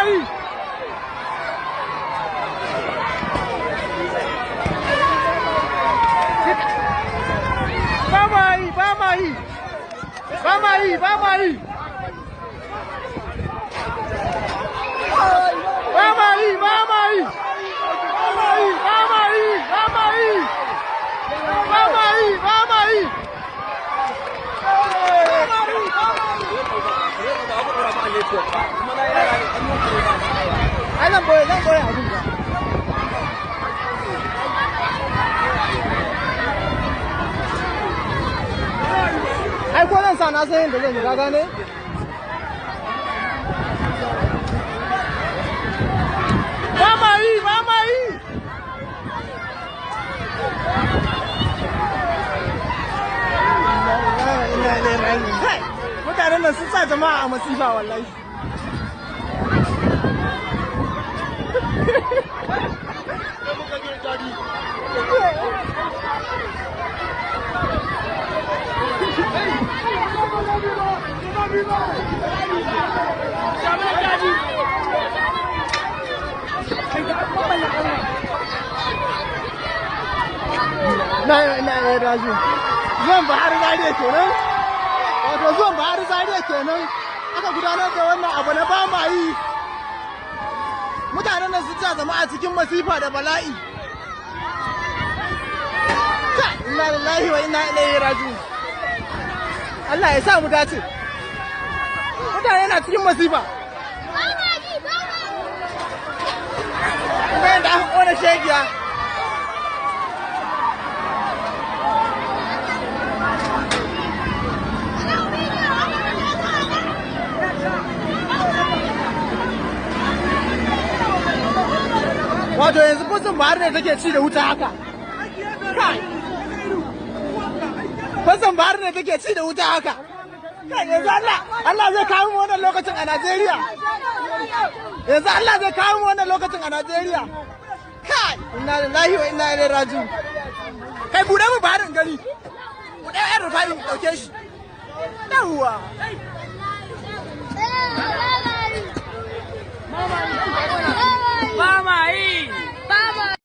yi. Ba ma yi, ba ma yi. Ba ma yi, ba ma yi. Ba ma yi, ba ma yi. Ba ma yi, ba ma yi, ba ma yi. Ba ma yi, ba ma yi. Ai zan boye abin ba. Ai ko zan sa na san yadda zan yi ka gane? Ba ma yi, ba ma yi. Mutanen nan sun sa jama'a a masifa wallahi. Na Raju. Zuwan Buhari Zariya kenan. Wato zuwan Buhari Zariya kenan. Aka gudanar da wannan abu na ba ma yi. Mutanen nan sun zama a cikin masifa da bala'i. Inna lillahi wa inna ilaihi raji'un. Allah ya sa mu dace. Mutane na cikin masifa. Kuma yadda aka kona shegiya. Wato yanzu fasin bahar ne take ci da wuta haka. Kai! Fasin bahar ne take ci da wuta haka. Kai yanzu Allah zai kawo mu wannan lokacin a Najeriya. Yanzu Allah zai kawo mu wannan lokacin a Najeriya. Kai! Inna lillahi wa inna ilaihi raji'un. Kai bude mu baharin gani. Bude ɗan rufa'i dauke shi. Yawwa.